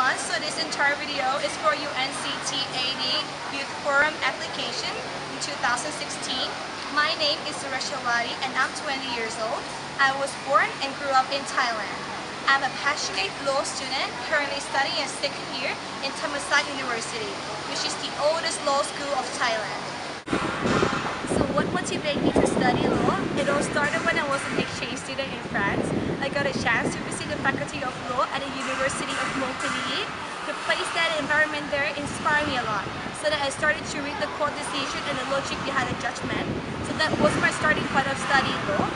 everyone, so this entire video is for UNCTAD Youth Forum application in 2016. My name is Sureshawati and I'm 20 years old. I was born and grew up in Thailand. I'm a passionate law student currently studying a second year in Thammasat University, which is the oldest law school of Thailand. So what motivated me to study law? It all started when I was an exchange student in France. I got a chance to visit the Faculty of Law at the University of Montpellier. The place, that environment there inspired me a lot. So that I started to read the court decision and the logic behind the judgment. So that was my starting point of studying law.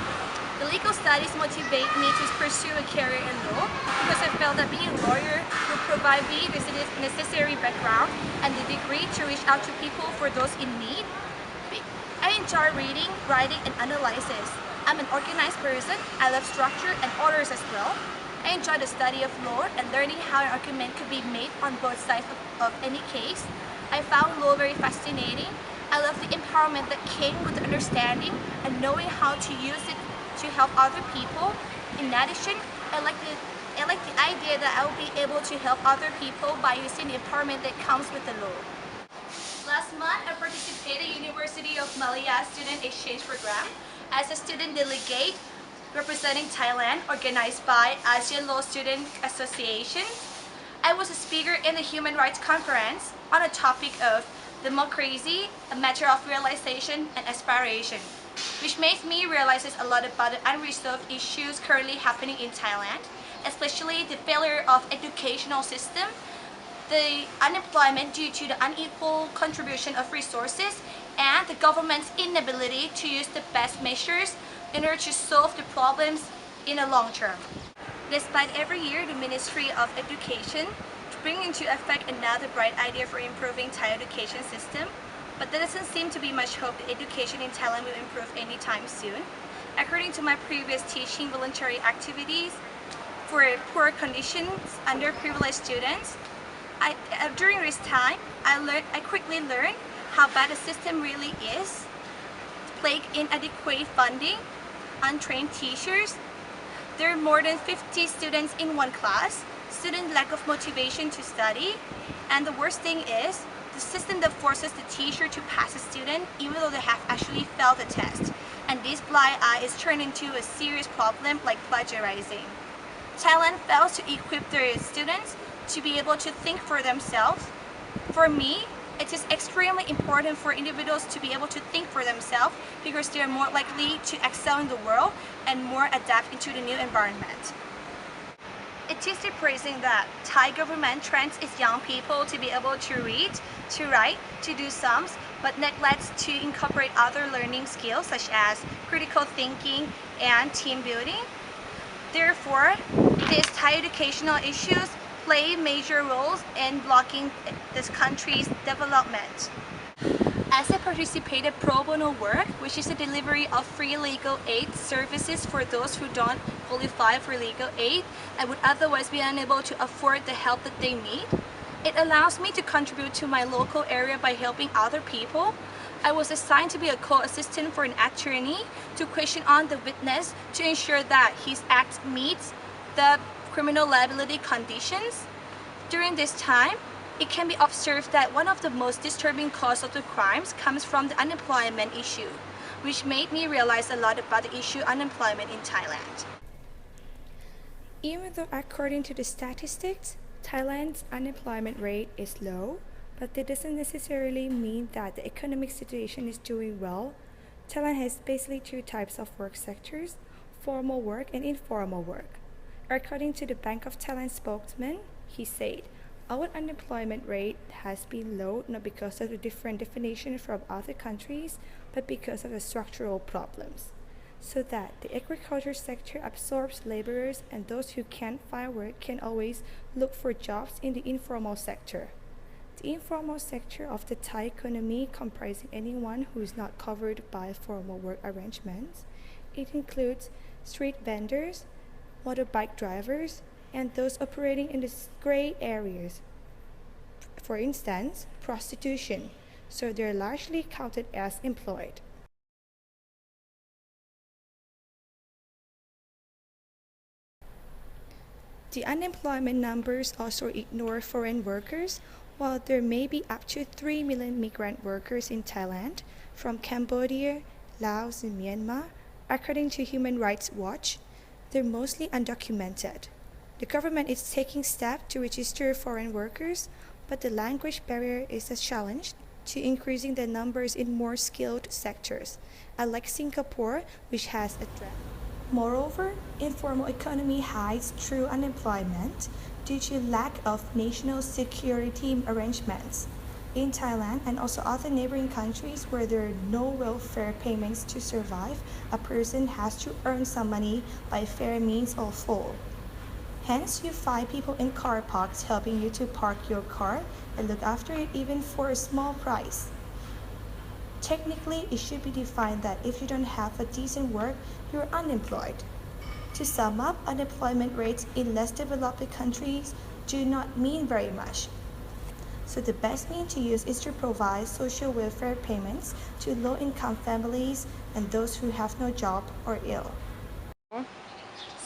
The legal studies motivate me to pursue a career in law because I felt that being a lawyer would provide me with the necessary background and the degree to reach out to people for those in need. I enjoy reading, writing, and analysis. I'm an organized person. I love structure and orders as well. I enjoy the study of law and learning how an argument could be made on both sides of any case. I found law very fascinating. I love the empowerment that came with understanding and knowing how to use it to help other people. In addition, I like the idea that I will be able to help other people by using the empowerment that comes with the law. Last month, I participated in University of Malaya Student Exchange Program as a student delegate representing Thailand, organized by Asian Law Student Association. I was a speaker in the Human Rights Conference on a topic of democracy, a matter of realization and aspiration, which made me realize a lot about the unresolved issues currently happening in Thailand, especially the failure of educational system, the unemployment due to the unequal contribution of resources, and the government's inability to use the best measures in order to solve the problems in the long term. Despite every year the Ministry of Education bringing into effect another bright idea for improving Thai education system, but there doesn't seem to be much hope that education in Thailand will improve anytime soon. According to my previous teaching voluntary activities for poor conditions, underprivileged students, during this time, I quickly learned how bad the system really is. Plagued inadequate funding, untrained teachers. There are more than 50 students in one class, student lack of motivation to study, and the worst thing is, the system that forces the teacher to pass a student even though they have actually failed the test. And this blind eye is turned into a serious problem like plagiarizing. Thailand fails to equip their students to be able to think for themselves. For me, it is extremely important for individuals to be able to think for themselves because they are more likely to excel in the world and more adapt into the new environment. It is depressing that Thai government trains its young people to be able to read, to write, to do sums, but neglects to incorporate other learning skills such as critical thinking and team building. Therefore, these Thai educational issues play major roles in blocking this country's development. As I participated pro bono work, which is the delivery of free legal aid services for those who don't qualify for legal aid and would otherwise be unable to afford the help that they need, it allows me to contribute to my local area by helping other people. I was assigned to be a co-assistant for an attorney to question on the witness to ensure that his act meets the criminal liability conditions. During this time, it can be observed that one of the most disturbing causes of the crimes comes from the unemployment issue, which made me realize a lot about the issue of unemployment in Thailand. Even though according to the statistics, Thailand's unemployment rate is low, but that doesn't necessarily mean that the economic situation is doing well. Thailand has basically two types of work sectors, formal work and informal work. According to the Bank of Thailand spokesman, he said, our unemployment rate has been low not because of the different definition from other countries, but because of the structural problems. So that the agriculture sector absorbs laborers and those who can't find work can always look for jobs in the informal sector. The informal sector of the Thai economy comprising anyone who is not covered by formal work arrangements. It includes street vendors, motorbike drivers, and those operating in the gray areas. For instance, prostitution, so they're largely counted as employed. The unemployment numbers also ignore foreign workers. While there may be up to 3 million migrant workers in Thailand, from Cambodia, Laos, and Myanmar, according to Human Rights Watch, they're mostly undocumented. The government is taking steps to register foreign workers, but the language barrier is a challenge to increasing the numbers in more skilled sectors, unlike Singapore, which has addressed. Moreover, informal economy hides true unemployment due to lack of national security arrangements. In Thailand and also other neighboring countries where there are no welfare payments to survive, a person has to earn some money by fair means or foul. Hence, you find people in car parks helping you to park your car and look after it even for a small price. Technically, it should be defined that if you don't have a decent work, you're unemployed. To sum up, unemployment rates in less developed countries do not mean very much. So the best mean to use is to provide social welfare payments to low-income families and those who have no job or ill.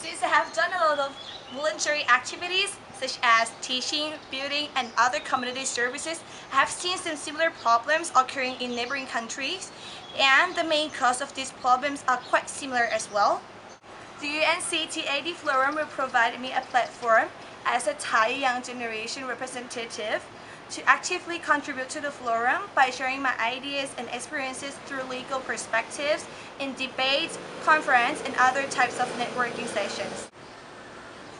Since I have done a lot of voluntary activities such as teaching, building, and other community services, I have seen some similar problems occurring in neighboring countries, and the main cause of these problems are quite similar as well. The UNCTAD Forum will provide me a platform as a Thai young generation representative to actively contribute to the forum by sharing my ideas and experiences through legal perspectives in debates, conference, and other types of networking sessions.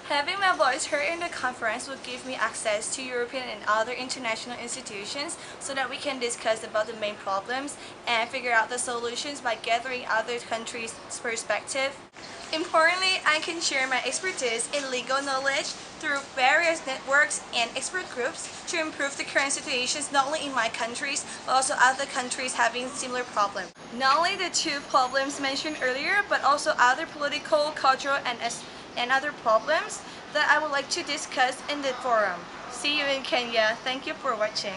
Having my voice heard in the conference will give me access to European and other international institutions so that we can discuss about the main problems and figure out the solutions by gathering other countries' perspective. Importantly, I can share my expertise in legal knowledge through various networks and expert groups to improve the current situations not only in my countries but also other countries having similar problems. Not only the two problems mentioned earlier but also other political, cultural, and other problems that I would like to discuss in the forum. See you in Kenya. Thank you for watching.